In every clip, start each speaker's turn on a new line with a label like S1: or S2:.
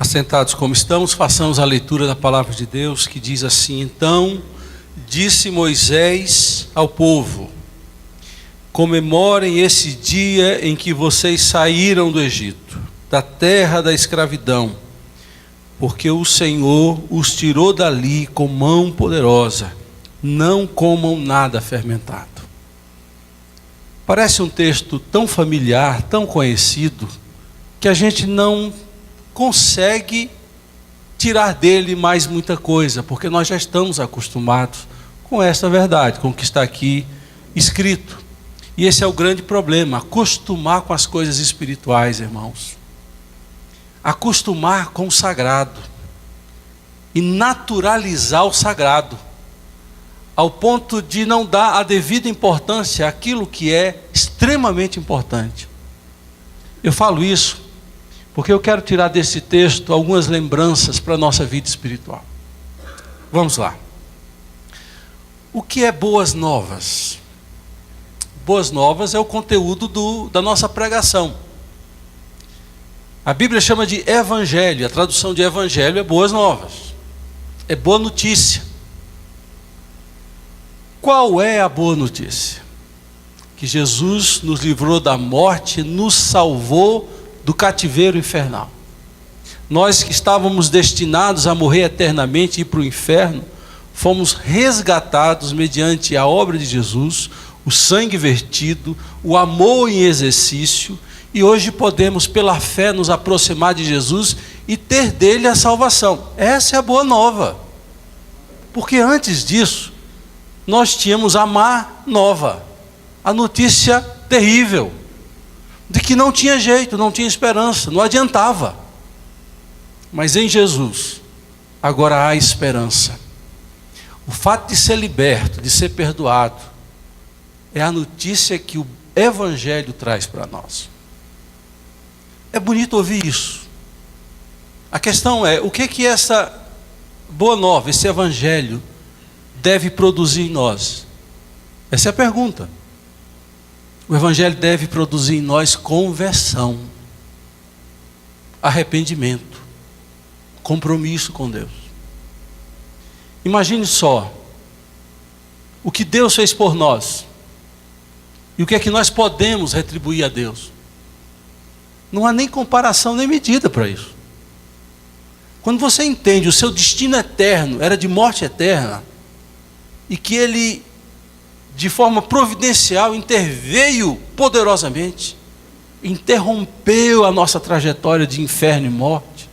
S1: Assentados como estamos, façamos a leitura da palavra de Deus, que diz assim: Então disse Moisés ao povo: comemorem esse dia em que vocês saíram do Egito, da terra da escravidão, porque o Senhor os tirou dali com mão poderosa. Não comam nada fermentado. Parece um texto tão familiar, tão conhecido, que a gente não consegue tirar dele mais muita coisa, porque nós já estamos acostumados com essa verdade, com o que está aqui escrito. E esse é o grande problema, acostumar com as coisas espirituais, irmãos. Acostumar com o sagrado e naturalizar o sagrado, ao ponto de não dar a devida importância àquilo que é extremamente importante. Eu falo isso porque eu quero tirar desse texto algumas lembranças para a nossa vida espiritual. Vamos lá. O que é boas novas? Boas novas é o conteúdo da nossa pregação. A Bíblia chama de evangelho, a tradução de evangelho é boas novas, é boa notícia. Qual é a boa notícia? Que Jesus nos livrou da morte, nos salvou do cativeiro infernal. Nós que estávamos destinados a morrer eternamente e ir para o inferno, fomos resgatados mediante a obra de Jesus, o sangue vertido, o amor em exercício, e hoje podemos pela fé nos aproximar de Jesus e ter dele a salvação. Essa é a boa nova. Porque antes disso, nós tínhamos a má nova, a notícia terrível, de que não tinha jeito, não tinha esperança, não adiantava. Mas em Jesus, agora há esperança. O fato de ser liberto, de ser perdoado, é a notícia que o Evangelho traz para nós. É bonito ouvir isso. A questão é, o que essa boa nova, esse Evangelho, deve produzir em nós? Essa é a pergunta. O Evangelho deve produzir em nós conversão, arrependimento, compromisso com Deus. Imagine só o que Deus fez por nós e o que é que nós podemos retribuir a Deus. Não há nem comparação nem medida para isso. Quando você entende o seu destino eterno era de morte eterna, e que Ele, de forma providencial, interveio poderosamente, interrompeu a nossa trajetória de inferno e morte,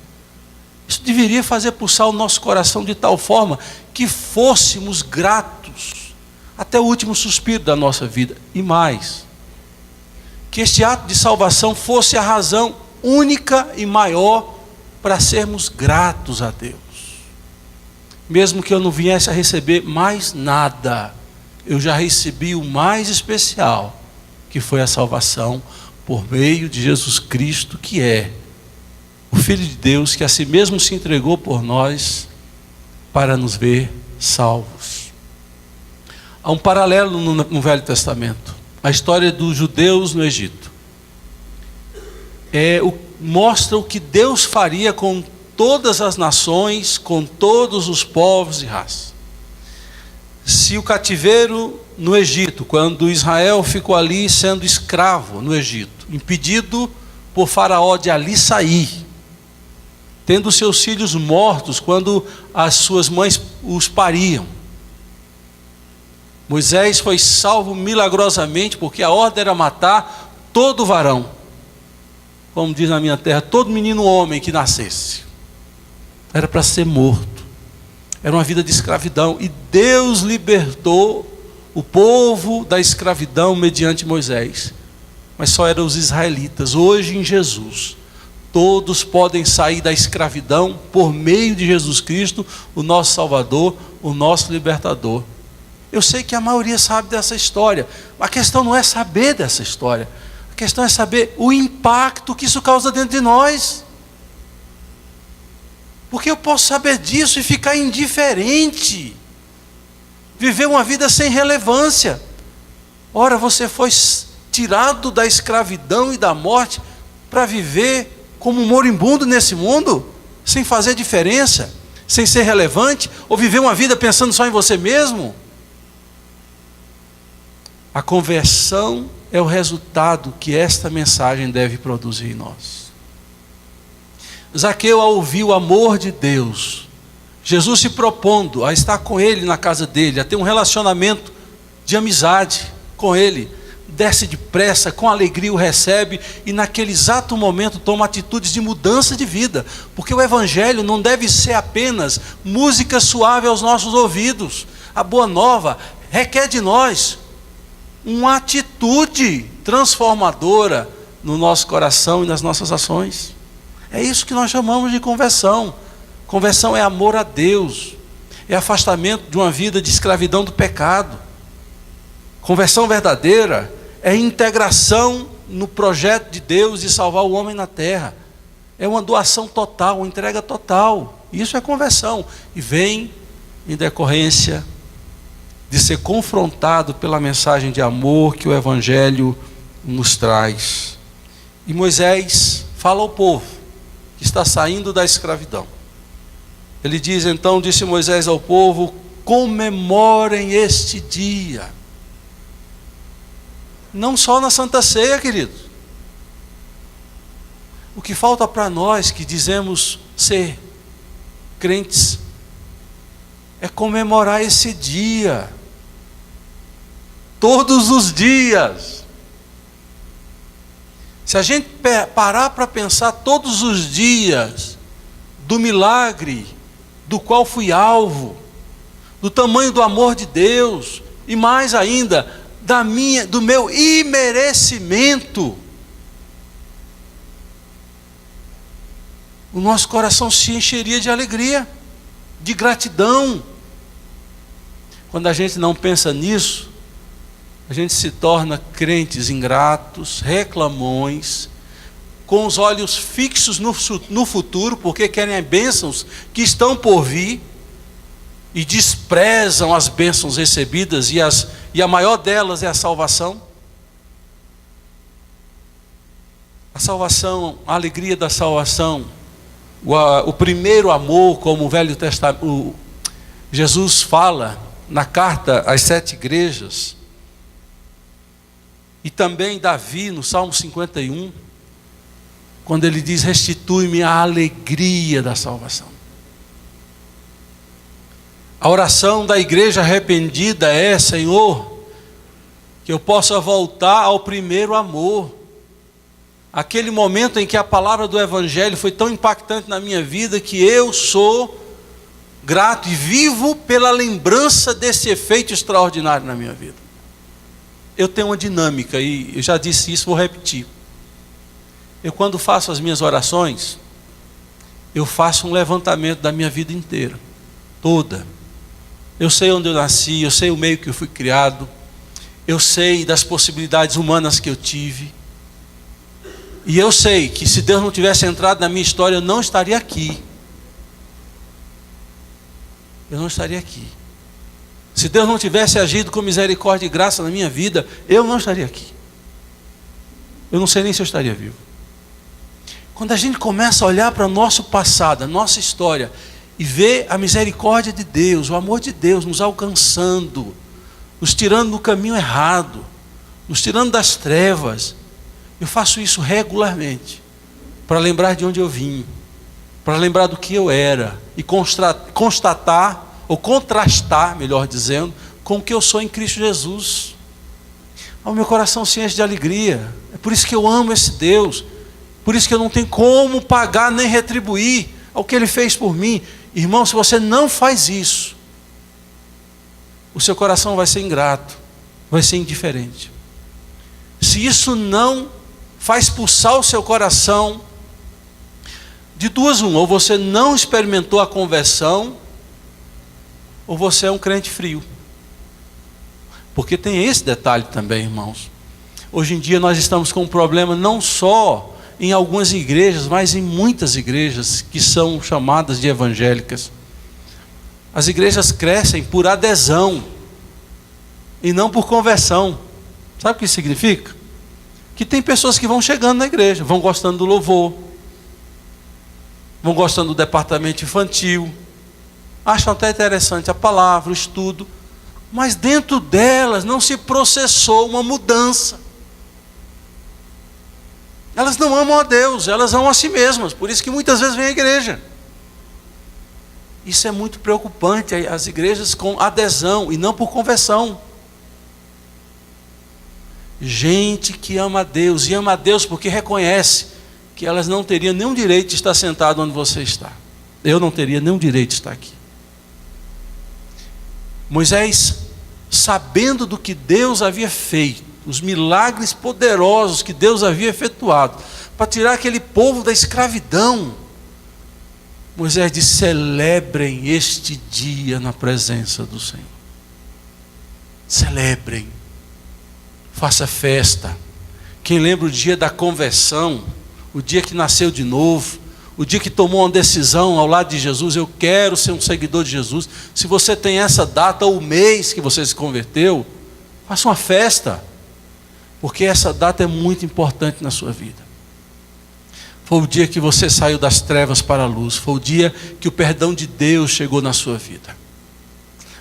S1: isso deveria fazer pulsar o nosso coração de tal forma que fôssemos gratos até o último suspiro da nossa vida. E mais, que este ato de salvação fosse a razão única e maior para sermos gratos a Deus. Mesmo que eu não viesse a receber mais nada, eu já recebi o mais especial, que foi a salvação por meio de Jesus Cristo, que é o Filho de Deus, que a si mesmo se entregou por nós para nos ver salvos. Há um paralelo no Velho Testamento, a história dos judeus no Egito. Mostra o que Deus faria com todas as nações, com todos os povos e raças. Se o cativeiro no Egito, quando Israel ficou ali sendo escravo no Egito, impedido por Faraó de ali sair, tendo seus filhos mortos quando as suas mães os pariam, Moisés foi salvo milagrosamente, porque a ordem era matar todo varão, como diz na minha terra, todo menino homem que nascesse. Era para ser morto. Era uma vida de escravidão. E Deus libertou o povo da escravidão mediante Moisés. Mas só eram os israelitas. Hoje em Jesus, todos podem sair da escravidão por meio de Jesus Cristo, o nosso Salvador, o nosso libertador. Eu sei que a maioria sabe dessa história. A questão não é saber dessa história. A questão é saber o impacto que isso causa dentro de nós. Porque eu posso saber disso e ficar indiferente, viver uma vida sem relevância. Ora, você foi tirado da escravidão e da morte para viver como um moribundo nesse mundo? sem fazer diferença, sem ser relevante, ou viver uma vida pensando só em você mesmo? A conversão é o resultado que esta mensagem deve produzir em nós. Zaqueu, ao ouvir o amor de Deus, Jesus se propondo a estar com ele na casa dele, a ter um relacionamento de amizade com ele, desce depressa, com alegria o recebe e naquele exato momento toma atitudes de mudança de vida, porque o Evangelho não deve ser apenas música suave aos nossos ouvidos. A boa nova requer de nós uma atitude transformadora no nosso coração e nas nossas ações. É isso que nós chamamos de conversão. Conversão é amor a Deus, é afastamento de uma vida de escravidão do pecado. Conversão verdadeira é integração no projeto de Deus de salvar o homem na terra. É uma doação total, uma entrega total. Isso é conversão. E vem em decorrência de ser confrontado pela mensagem de amor que o Evangelho nos traz. E Moisés fala ao povo que está saindo da escravidão. Ele diz então, disse Moisés ao povo: comemorem este dia. Não só na Santa Ceia, queridos. O que falta para nós que dizemos ser crentes é comemorar esse dia. Todos os dias. Se a gente parar para pensar todos os dias do milagre do qual fui alvo, do tamanho do amor de Deus, e mais ainda, do meu imerecimento, o nosso coração se encheria de alegria, de gratidão. Quando a gente não pensa nisso, a gente se torna crentes ingratos, reclamões, com os olhos fixos no futuro, porque querem bênçãos que estão por vir, e desprezam as bênçãos recebidas, e a maior delas é a salvação. A salvação, a alegria da salvação, o primeiro amor, como o Velho Testamento, Jesus fala na carta às 7 igrejas, e também Davi no Salmo 51, quando ele diz: restitui-me a alegria da salvação. A oração da igreja arrependida é: Senhor, que eu possa voltar ao primeiro amor, aquele momento em que a palavra do Evangelho foi tão impactante na minha vida, que eu sou grato e vivo pela lembrança desse efeito extraordinário na minha vida. Eu tenho uma dinâmica, e eu já disse isso, vou repetir. Eu, quando faço as minhas orações, eu faço um levantamento da minha vida inteira, toda. Eu sei onde eu nasci, eu sei o meio que eu fui criado, eu sei das possibilidades humanas que eu tive, e eu sei que se Deus não tivesse entrado na minha história, eu não estaria aqui. Eu não estaria aqui. Se Deus não tivesse agido com misericórdia e graça na minha vida, eu não estaria aqui. Eu não sei nem se eu estaria vivo. Quando a gente começa a olhar para o nosso passado, a nossa história, e ver a misericórdia de Deus, o amor de Deus nos alcançando, nos tirando do caminho errado, nos tirando das trevas, eu faço isso regularmente, para lembrar de onde eu vim, para lembrar do que eu era, e constatar, ou contrastar, melhor dizendo, com o que eu sou em Cristo Jesus. O meu coração se enche de alegria. É por isso que eu amo esse Deus, por isso que eu não tenho como pagar nem retribuir ao que Ele fez por mim. Irmão, se você não faz isso, o seu coração vai ser ingrato, vai ser indiferente. Se isso não faz pulsar o seu coração, de duas uma: ou você não experimentou a conversão, ou você é um crente frio. Porque tem esse detalhe também, irmãos. Hoje em dia nós estamos com um problema não só em algumas igrejas, mas em muitas igrejas que são chamadas de evangélicas. As igrejas crescem por adesão e não por conversão. Sabe o que isso significa? Que tem pessoas que vão chegando na igreja, vão gostando do louvor, vão gostando do departamento infantil, acham até interessante a palavra, o estudo, mas dentro delas não se processou uma mudança. Elas não amam a Deus, elas amam a si mesmas, por isso que muitas vezes vêm à igreja. Isso é muito preocupante, as igrejas com adesão e não por conversão. Gente que ama a Deus, e ama a Deus porque reconhece que elas não teriam nenhum direito de estar sentado onde você está. Eu não teria nenhum direito de estar aqui. Moisés, sabendo do que Deus havia feito, os milagres poderosos que Deus havia efetuado, para tirar aquele povo da escravidão, Moisés disse: celebrem este dia na presença do Senhor. Celebrem. Faça festa. Quem lembra o dia da conversão, o dia que nasceu de novo, o dia que tomou uma decisão ao lado de Jesus: eu quero ser um seguidor de Jesus. Se você tem essa data, ou o mês que você se converteu, faça uma festa, porque essa data é muito importante na sua vida. Foi o dia que você saiu das trevas para a luz, foi o dia que o perdão de Deus chegou na sua vida,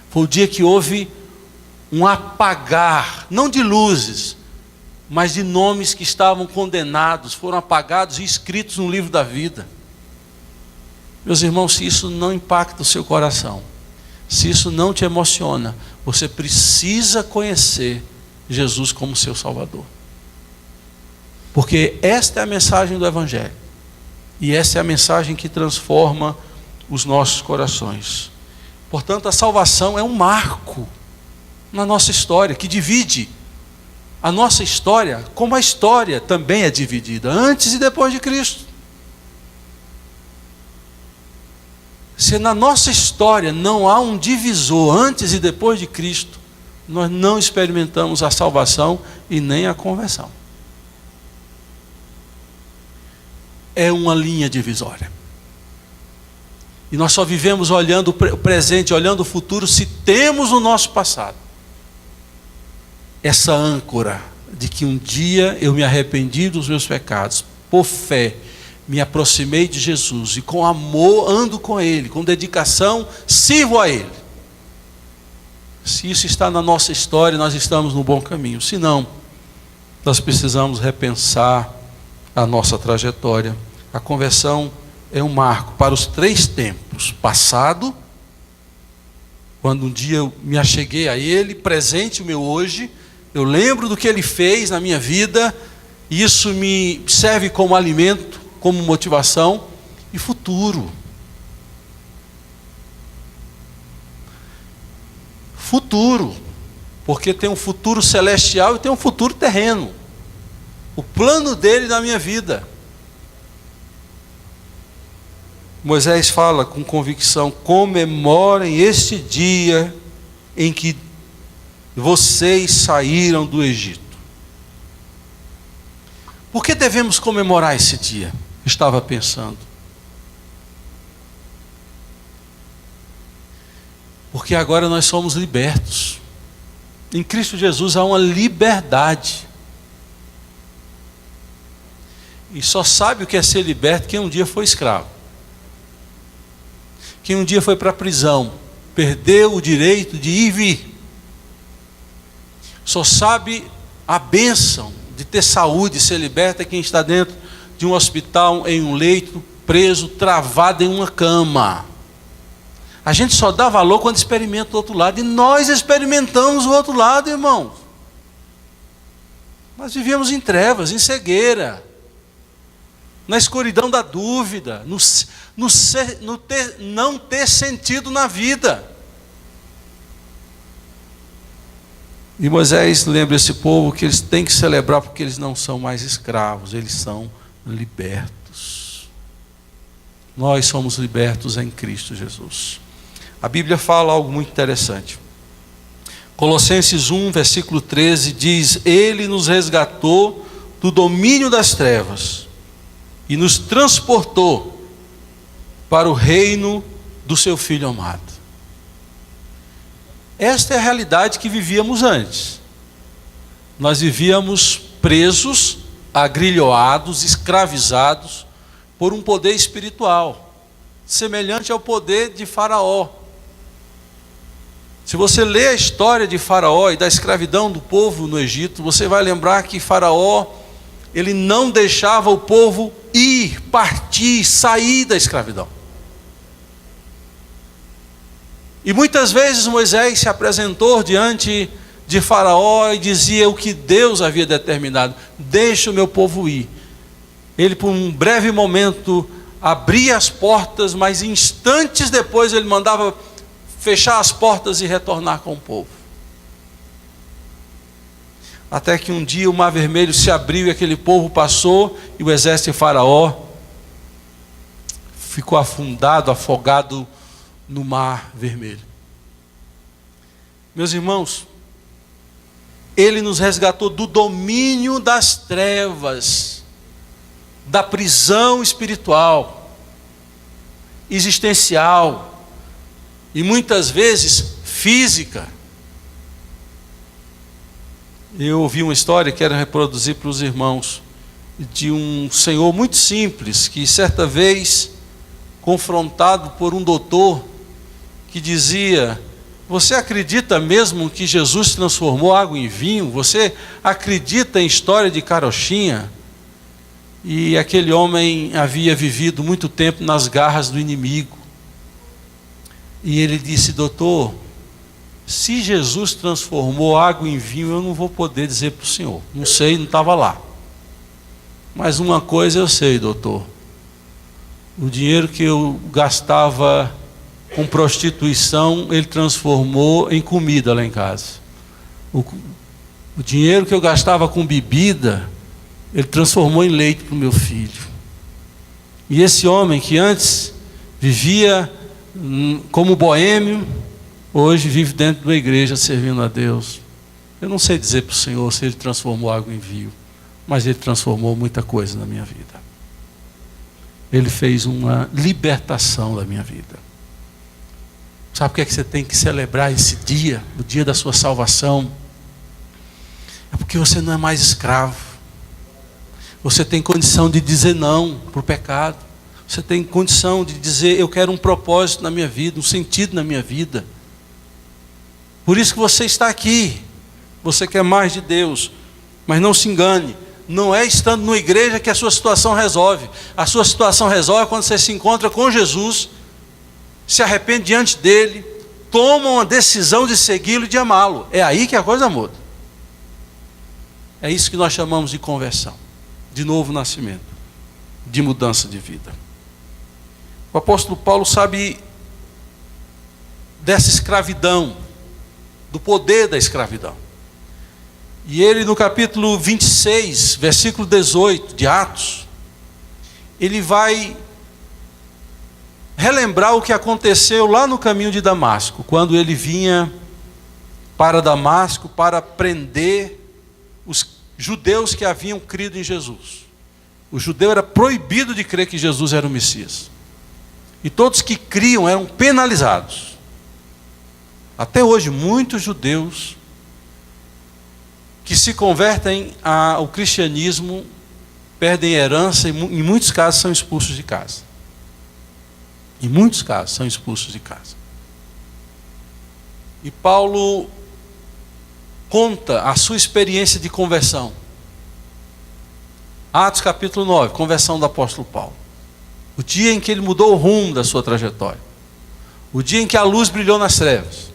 S1: foi o dia que houve um apagar, não de luzes, mas de nomes que estavam condenados, foram apagados e escritos no livro da vida. Meus irmãos, se isso não impacta o seu coração, se isso não te emociona, você precisa conhecer Jesus como seu Salvador. Porque esta é a mensagem do Evangelho. E essa é a mensagem que transforma os nossos corações. Portanto, a salvação é um marco na nossa história, que divide a nossa história, como a história também é dividida, antes e depois de Cristo. Se na nossa história não há um divisor antes e depois de Cristo, nós não experimentamos a salvação e nem a conversão. É uma linha divisória. E nós só vivemos olhando o presente, olhando o futuro, se temos o nosso passado. Essa âncora de que um dia eu me arrependi dos meus pecados, por fé, me aproximei de Jesus e com amor ando com Ele, com dedicação sirvo a Ele. Se isso está na nossa história, nós estamos no bom caminho. Se não, nós precisamos repensar a nossa trajetória. A conversão é um marco para os 3 tempos: passado, quando um dia eu me acheguei a Ele; presente, o meu hoje, eu lembro do que Ele fez na minha vida, e isso me serve como alimento, como motivação; e futuro. Futuro, porque tem um futuro celestial e tem um futuro terreno. O plano dele na minha vida. Moisés fala com convicção: comemorem este dia em que vocês saíram do Egito. Por que devemos comemorar esse dia? Eu estava pensando. Porque agora nós somos libertos. Em Cristo Jesus há uma liberdade. E só sabe o que é ser liberto quem um dia foi escravo. Quem um dia foi para a prisão, perdeu o direito de ir e vir. Só sabe a bênção de ter saúde, ser liberto, é quem está dentro de um hospital, em um leito, preso, travado em uma cama. A gente só dá valor quando experimenta o outro lado. E nós experimentamos o outro lado, irmãos. Nós vivíamos em trevas, em cegueira, na escuridão da dúvida, não ter sentido na vida. E Moisés lembra esse povo que eles têm que celebrar, porque eles não são mais escravos, eles são libertos. Nós somos libertos em Cristo Jesus. A Bíblia fala algo muito interessante. Colossenses 1, versículo 13 diz: Ele nos resgatou do domínio das trevas e nos transportou para o reino do seu Filho amado. Esta é a realidade que vivíamos antes. Nós vivíamos presos, agrilhoados, escravizados por um poder espiritual. semelhante ao poder de Faraó. Se você lê a história de Faraó e da escravidão do povo no Egito, você vai lembrar que Faraó, ele não deixava o povo ir, partir, sair da escravidão. E muitas vezes Moisés se apresentou diante de Faraó e dizia o que Deus havia determinado: deixa o meu povo ir. Ele, por um breve momento, abria as portas, mas instantes depois ele mandava fechar as portas e retornar com o povo. Até que um dia o Mar Vermelho se abriu e aquele povo passou, e o exército de Faraó ficou afundado, afogado no Mar Vermelho. Meus irmãos, Ele nos resgatou do domínio das trevas, da prisão espiritual, existencial, e muitas vezes física. Eu ouvi uma história, quero reproduzir para os irmãos, de um senhor muito simples, que certa vez, confrontado por um doutor, que dizia: você acredita mesmo que Jesus transformou água em vinho? Você acredita em história de carochinha? E aquele homem havia vivido muito tempo nas garras do inimigo. E ele disse: doutor, se Jesus transformou água em vinho, eu não vou poder dizer para o senhor. Não sei, não estava lá. Mas uma coisa eu sei, doutor. O dinheiro que eu gastava com prostituição, ele transformou em comida lá em casa. O dinheiro que eu gastava com bebida, ele transformou em leite para o meu filho. E esse homem que antes vivia como boêmio, hoje vive dentro da igreja servindo a Deus. Eu não sei dizer para o Senhor se Ele transformou água em vinho, mas Ele transformou muita coisa na minha vida. Ele fez uma libertação da minha vida. Sabe por que é que você tem que celebrar esse dia, o dia da sua salvação? É porque você não é mais escravo. Você tem condição de dizer não para o pecado. Você tem condição de dizer: eu quero um propósito na minha vida, um sentido na minha vida. Por isso que você está aqui. Você quer mais de Deus. Mas não se engane, não é estando numa igreja que a sua situação resolve. A sua situação resolve quando você se encontra com Jesus, se arrepende diante dele, toma uma decisão de segui-lo e de amá-lo. É aí que a coisa muda. É isso que nós chamamos de conversão, de novo nascimento, de mudança de vida. O apóstolo Paulo sabe dessa escravidão, do poder da escravidão. E ele, no capítulo 26, versículo 18 de Atos, ele vai relembrar o que aconteceu lá no caminho de Damasco, quando ele vinha para Damasco para prender os judeus que haviam crido em Jesus. O judeu era proibido de crer que Jesus era o Messias. E todos que criam eram penalizados. Até hoje, muitos judeus que se convertem ao cristianismo perdem herança e em muitos casos são expulsos de casa. Em muitos casos são expulsos de casa. E Paulo conta a sua experiência de conversão. Atos capítulo 9, conversão do apóstolo Paulo. O dia em que ele mudou o rumo da sua trajetória. O dia em que a luz brilhou nas trevas.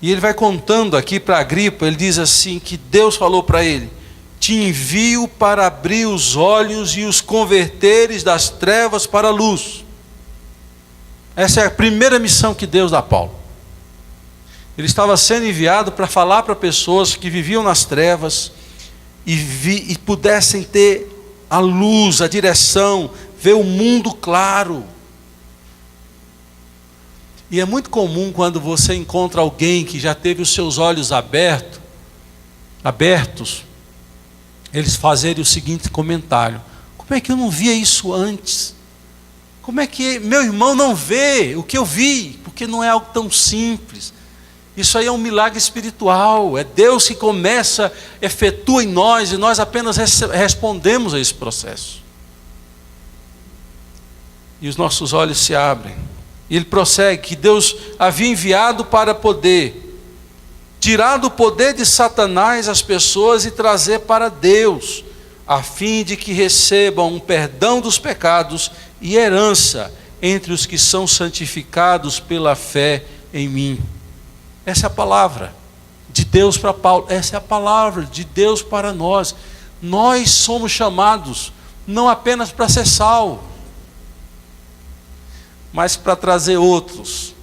S1: E ele vai contando aqui para Agripa, ele diz assim, que Deus falou para ele: te envio para abrir os olhos e os converteres das trevas para a luz. Essa é a primeira missão que Deus dá a Paulo. Ele estava sendo enviado para falar para pessoas que viviam nas trevas e pudessem ter a luz, a direção, ver o mundo claro. E é muito comum quando você encontra alguém que já teve os seus olhos abertos, eles fazerem o seguinte comentário: como é que eu não via isso antes? Como é que meu irmão não vê o que eu vi? Porque não é algo tão simples. Isso aí é um milagre espiritual. É Deus que começa, efetua em nós, e nós apenas respondemos a esse processo. e os nossos olhos se abrem. E ele prossegue que Deus havia enviado para poder tirar do poder de Satanás as pessoas e trazer para Deus, a fim de que recebam um perdão dos pecados e herança entre os que são santificados pela fé em mim. Essa é a palavra de Deus para Paulo, essa é a palavra de Deus para nós. Nós somos chamados não apenas para ser salvos, mas para trazer outros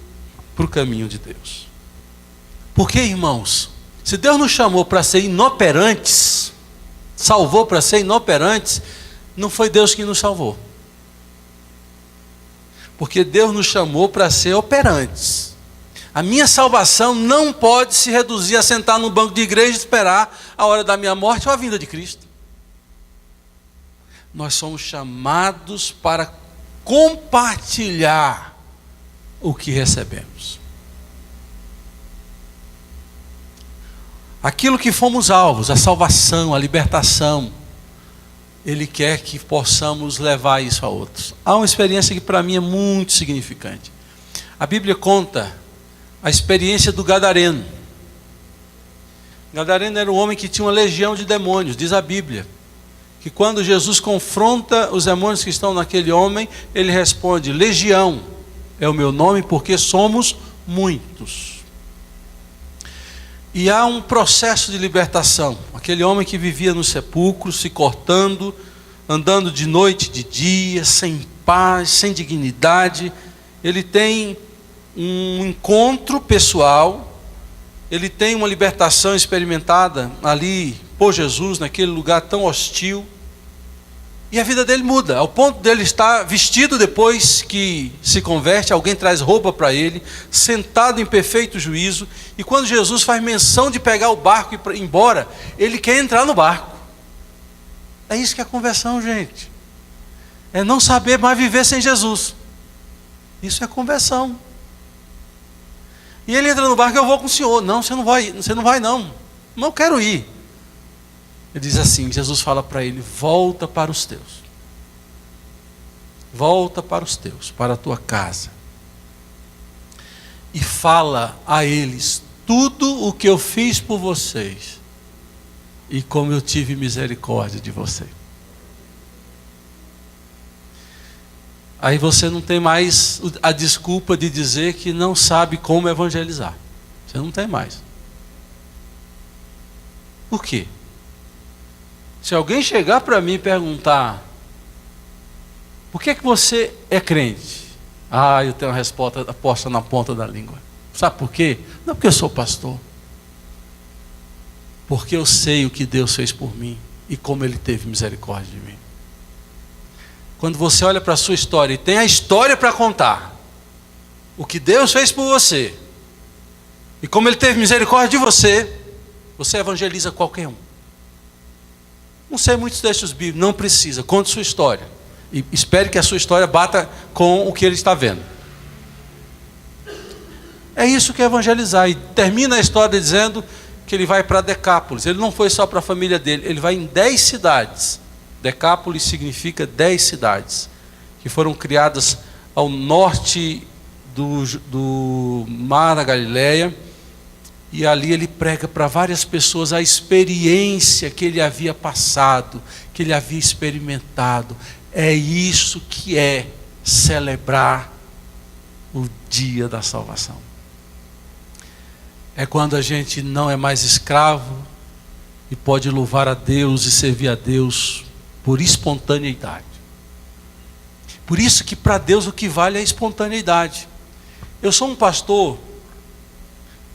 S1: para o caminho de Deus. Porque, irmãos, se Deus nos chamou para ser inoperantes, salvou para ser inoperantes, não foi Deus que nos salvou. Porque Deus nos chamou para ser operantes. A minha salvação não pode se reduzir a sentar num banco de igreja e esperar a hora da minha morte ou a vinda de Cristo. Nós somos chamados para compartilhar o que recebemos. Aquilo que fomos alvos, a salvação, a libertação, Ele quer que possamos levar isso a outros. Há uma experiência que para mim é muito significante. A Bíblia conta a experiência do Gadareno. Gadareno era um homem que tinha uma legião de demônios, diz a Bíblia. Que quando Jesus confronta os demônios que estão naquele homem, ele responde: legião é o meu nome porque somos muitos. E há um processo de libertação. Aquele homem que vivia no sepulcro, se cortando, andando de noite, de dia, sem paz, sem dignidade, ele tem um encontro pessoal, ele tem uma libertação experimentada ali por Jesus, naquele lugar tão hostil, e a vida dele muda, ao ponto dele estar vestido depois que se converte, alguém traz roupa para ele, sentado em perfeito juízo, e quando Jesus faz menção de pegar o barco e ir embora, ele quer entrar no barco. É isso que é a conversão, gente. É não saber mais viver sem Jesus. Isso é conversão. E ele entra no barco: eu vou com o senhor. Não, você não vai não. Não quero ir. Ele diz assim, Jesus fala para ele: volta para os teus. Volta para os teus, para a tua casa. E fala a eles tudo o que eu fiz por vocês. E como eu tive misericórdia de você. Aí você não tem mais a desculpa de dizer que não sabe como evangelizar. Você não tem mais. Por quê? Se alguém chegar para mim e perguntar: por que você é crente? Eu tenho uma resposta posta na ponta da língua. Sabe por quê? Não porque eu sou pastor. Porque eu sei o que Deus fez por mim e como Ele teve misericórdia de mim. Quando você olha para a sua história e tem a história para contar, o que Deus fez por você e como Ele teve misericórdia de você, você evangeliza qualquer um. Não sei muitos textos bíblicos, não precisa, conte sua história e espere que a sua história bata com o que ele está vendo. É isso que é evangelizar. E termina a história dizendo que ele vai para Decápolis. Ele não foi só para a família dele, ele vai em 10 cidades. Decápolis significa 10 cidades que foram criadas ao norte do mar da Galileia. E ali ele prega para várias pessoas a experiência que ele havia passado, que ele havia experimentado. É isso que é celebrar o dia da salvação. É quando a gente não é mais escravo e pode louvar a Deus e servir a Deus por espontaneidade. Por isso que para Deus o que vale é a espontaneidade. Eu sou um pastor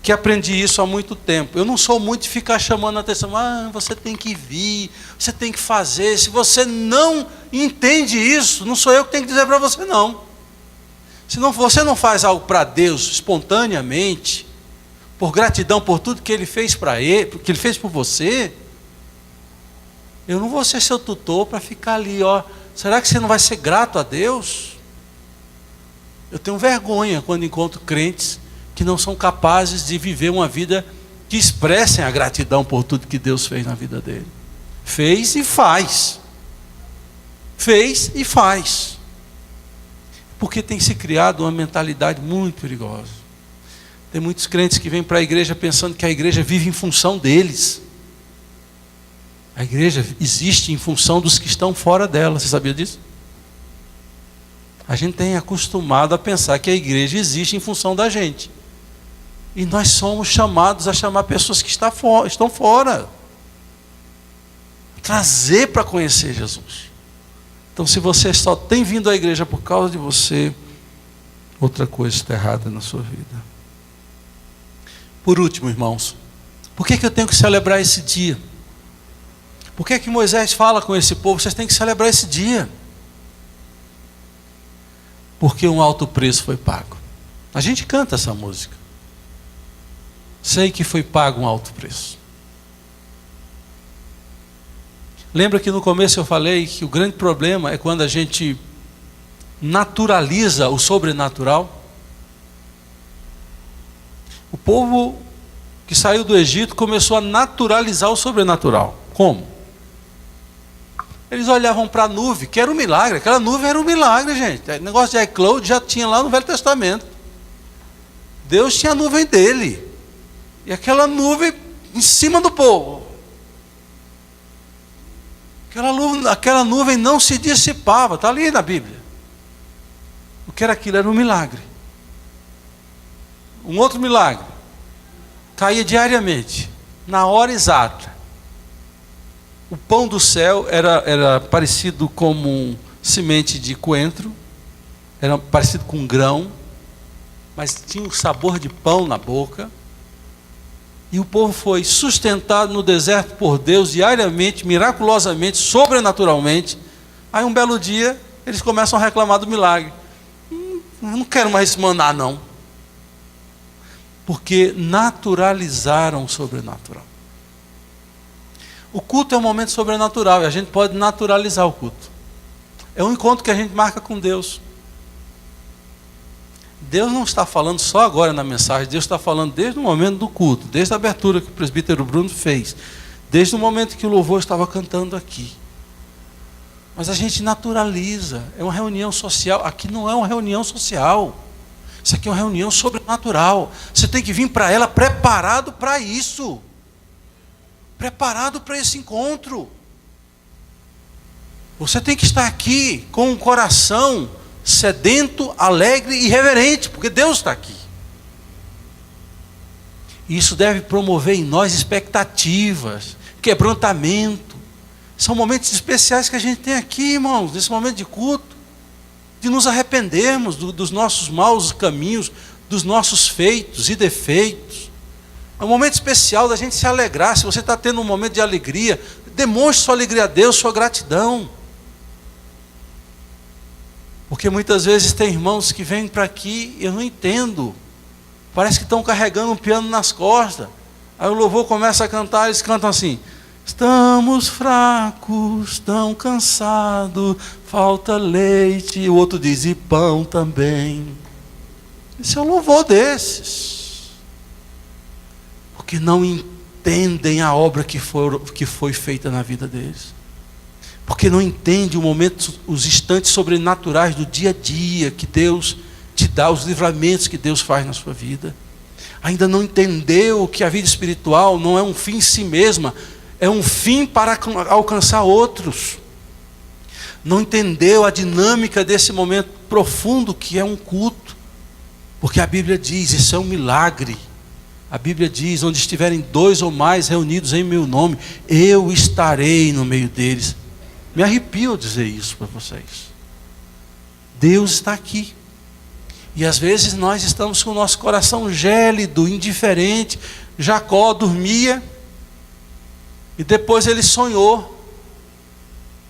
S1: que aprendi isso há muito tempo. Eu não sou muito de ficar chamando a atenção: você tem que vir, você tem que fazer. Se você não entende isso, não sou eu que tenho que dizer para você não. Se você não faz algo para Deus espontaneamente, por gratidão por tudo que Ele fez para Ele, que Ele fez por você, eu não vou ser seu tutor para ficar ali, será que você não vai ser grato a Deus? Eu tenho vergonha quando encontro crentes que não são capazes de viver uma vida que expressem a gratidão por tudo que Deus fez na vida dele. Fez e faz. Fez e faz. Porque tem se criado uma mentalidade muito perigosa. Tem muitos crentes que vêm para a igreja pensando que a igreja vive em função deles. A igreja existe em função dos que estão fora dela. Você sabia disso? A gente tem acostumado a pensar que a igreja existe em função da gente. E nós somos chamados a chamar pessoas que estão fora. Trazer para conhecer Jesus. Então, se você só tem vindo à igreja por causa de você, outra coisa está errada na sua vida. Por último, irmãos, por que eu tenho que celebrar esse dia? Por que Moisés fala com esse povo? Vocês têm que celebrar esse dia. Porque um alto preço foi pago. A gente canta essa música. Sei que foi pago um alto preço. Lembra que no começo eu falei que o grande problema é quando a gente naturaliza o sobrenatural? O povo que saiu do Egito começou a naturalizar o sobrenatural. Como? Eles olhavam para a nuvem, que era um milagre. Aquela nuvem era um milagre, gente. O negócio de iCloud já tinha lá no Velho Testamento. Deus tinha a nuvem dele. E aquela nuvem em cima do povo. Aquela nuvem não se dissipava. Está ali na Bíblia. O que era aquilo? Era um milagre. Um outro milagre. Caía diariamente, na hora exata. O pão do céu era parecido como semente de coentro, era parecido com grão, mas tinha um sabor de pão na boca. E o povo foi sustentado no deserto por Deus diariamente, miraculosamente, sobrenaturalmente. Aí um belo dia, eles começam a reclamar do milagre. Não quero mais esse maná, não. Porque naturalizaram o sobrenatural. O culto é um momento sobrenatural e a gente pode naturalizar o culto. É um encontro que a gente marca com Deus. Deus não está falando só agora na mensagem, Deus está falando desde o momento do culto, desde a abertura que o presbítero Bruno fez, desde o momento que o louvor estava cantando aqui. Mas a gente naturaliza, é uma reunião social. Aqui não é uma reunião social, isso aqui é uma reunião sobrenatural. Você tem que vir para ela preparado para isso. Preparado para esse encontro. Você tem que estar aqui com um coração sedento, alegre e reverente, porque Deus está aqui. E isso deve promover em nós expectativas, quebrantamento. São momentos especiais que a gente tem aqui, irmãos, nesse momento de culto, de nos arrependermos dos nossos maus caminhos, dos nossos feitos e defeitos. É um momento especial da gente se alegrar. Se você está tendo um momento de alegria, demonstre sua alegria a Deus, sua gratidão. Porque muitas vezes tem irmãos que vêm para aqui e eu não entendo. Parece que estão carregando um piano nas costas. Aí o louvor começa a cantar, eles cantam assim: estamos fracos, tão cansados, falta leite. E o outro diz: e pão também. Esse é o louvor desses. Que não entendem a obra que foi feita na vida deles. Porque não entendem o momento, os instantes sobrenaturais do dia a dia que Deus te dá, os livramentos que Deus faz na sua vida. Ainda não entendeu que a vida espiritual não é um fim em si mesma, é um fim para alcançar outros. Não entendeu a dinâmica desse momento profundo que é um culto. Porque a Bíblia diz, isso é um milagre. A Bíblia diz, onde estiverem 2 ou mais reunidos em meu nome, eu estarei no meio deles. Me arrepio dizer isso para vocês. Deus está aqui. E às vezes nós estamos com o nosso coração gélido, indiferente. Jacó dormia e depois ele sonhou.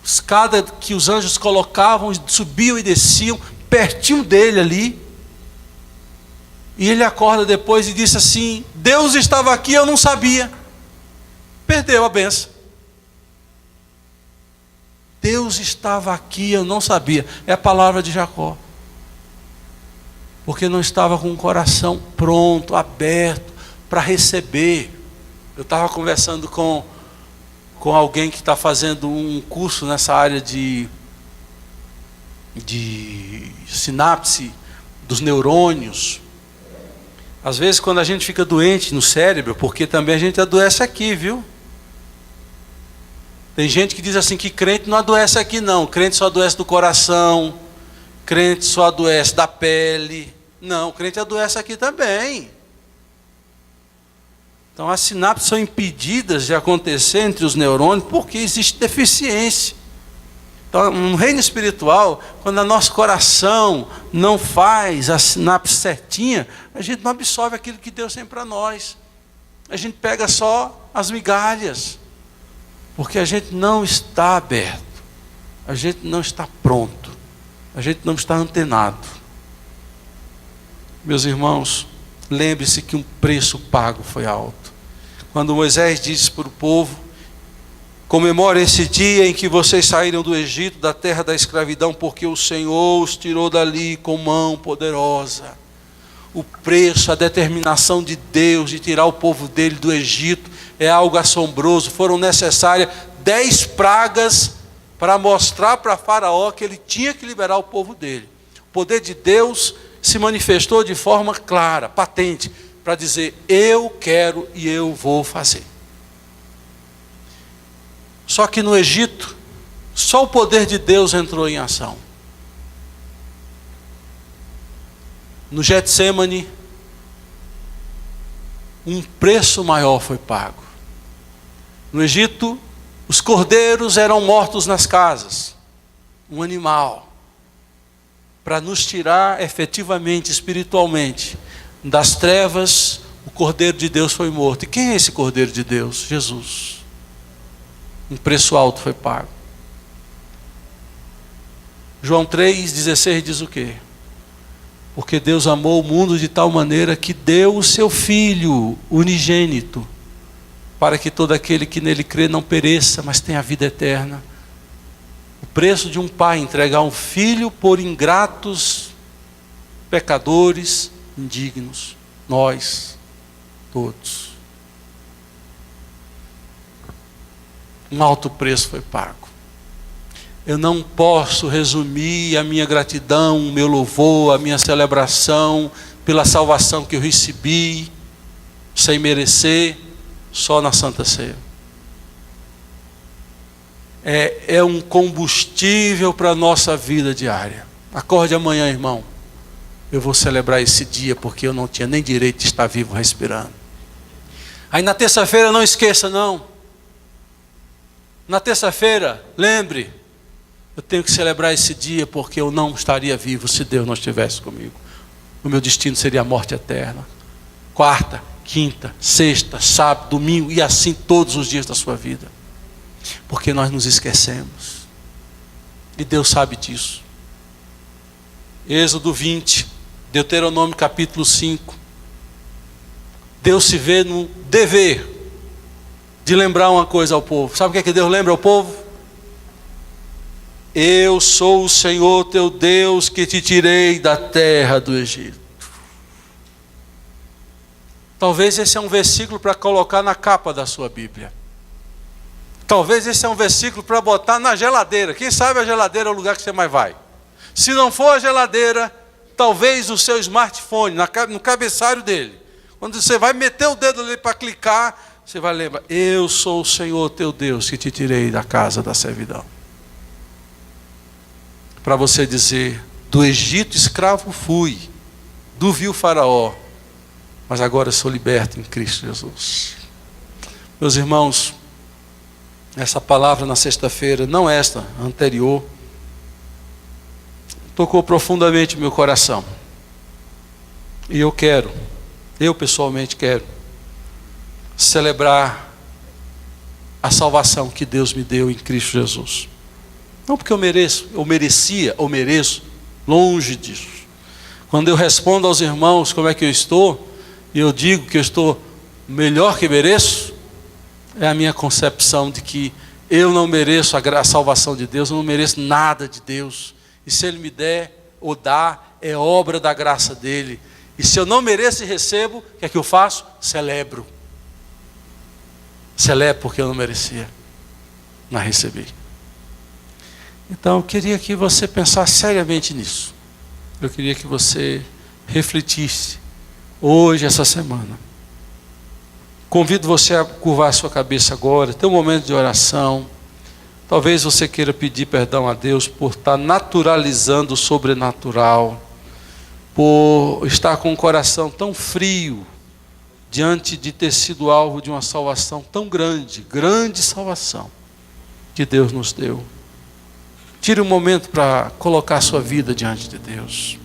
S1: Escada que os anjos colocavam, subiam e desciam, pertinho dele ali. E ele acorda depois e disse assim: Deus estava aqui, eu não sabia. Perdeu a benção. Deus estava aqui, eu não sabia. É a palavra de Jacó. Porque não estava com o coração pronto, aberto, para receber. Eu estava conversando com alguém que está fazendo um curso nessa área de de sinapse dos neurônios. Às vezes quando a gente fica doente no cérebro, porque também a gente adoece aqui, viu? Tem gente que diz assim que crente não adoece aqui não, crente só adoece do coração, crente só adoece da pele. Não, crente adoece aqui também. Então as sinapses são impedidas de acontecer entre os neurônios porque existe deficiência. Então no reino espiritual, quando o nosso coração não faz a sinapse certinha, a gente não absorve aquilo que Deus tem para nós. A gente pega só as migalhas. Porque a gente não está aberto, a gente não está pronto, a gente não está antenado. Meus irmãos, lembre-se que um preço pago foi alto. Quando Moisés disse para o povo: comemore esse dia em que vocês saíram do Egito, da terra da escravidão, porque o Senhor os tirou dali com mão poderosa. O preço, a determinação de Deus de tirar o povo dele do Egito é algo assombroso. Foram necessárias 10 pragas para mostrar para Faraó que ele tinha que liberar o povo dele. O poder de Deus se manifestou de forma clara, patente, para dizer: eu quero e eu vou fazer. Só que no Egito, só o poder de Deus entrou em ação. No Getsêmani, um preço maior foi pago. No Egito, os cordeiros eram mortos nas casas. Um animal. Para nos tirar efetivamente, espiritualmente, das trevas, o Cordeiro de Deus foi morto. E quem é esse Cordeiro de Deus? Jesus. Um preço alto foi pago. João 3,16 diz o quê? Porque Deus amou o mundo de tal maneira que deu o seu Filho unigênito, para que todo aquele que nele crê não pereça, mas tenha a vida eterna. O preço de um pai entregar um filho por ingratos, pecadores, indignos, nós, todos. Um alto preço foi pago. Eu não posso resumir a minha gratidão, o meu louvor, a minha celebração pela salvação que eu recebi, sem merecer, só na Santa Ceia. É um combustível para a nossa vida diária. Acorde amanhã, irmão. Eu vou celebrar esse dia porque eu não tinha nem direito de estar vivo respirando. Aí na terça-feira não esqueça não. Na terça-feira, lembre, eu tenho que celebrar esse dia porque eu não estaria vivo se Deus não estivesse comigo. O meu destino seria a morte eterna. Quarta, quinta, sexta, sábado, domingo e assim todos os dias da sua vida. Porque nós nos esquecemos. E Deus sabe disso. Êxodo 20, Deuteronômio capítulo 5. Deus se vê no dever de lembrar uma coisa ao povo. Sabe o que Deus lembra ao povo? Eu sou o Senhor teu Deus que te tirei da terra do Egito. Talvez esse é um versículo para colocar na capa da sua Bíblia. Talvez esse é um versículo para botar na geladeira. Quem sabe a geladeira é o lugar que você mais vai. Se não for a geladeira, talvez o seu smartphone, no cabeçalho dele. Quando você vai meter o dedo ali para clicar, você vai lembrar: eu sou o Senhor teu Deus que te tirei da casa da servidão. Para você dizer: do Egito escravo fui, do vil faraó, mas agora sou liberto em Cristo Jesus. Meus irmãos, essa palavra na sexta-feira, não esta, a anterior, tocou profundamente meu coração. E eu pessoalmente quero celebrar a salvação que Deus me deu em Cristo Jesus. Não porque eu merecia ou mereço, longe disso. Quando eu respondo aos irmãos como é que eu estou, e eu digo que eu estou melhor que mereço, é a minha concepção de que eu não mereço a salvação de Deus, eu não mereço nada de Deus. E se Ele me der ou dá, é obra da graça dEle. E se eu não mereço e recebo, o que é que eu faço? Celebro. Celebro porque eu não merecia, mas recebi. Então eu queria que você pensasse seriamente nisso. Eu queria que você refletisse hoje, essa semana. Convido você a curvar a sua cabeça agora, ter um momento de oração. Talvez você queira pedir perdão a Deus por estar naturalizando o sobrenatural, por estar com o coração tão frio diante de ter sido alvo de uma salvação tão grande, grande salvação que Deus nos deu. Tire um momento para colocar a sua vida diante de Deus.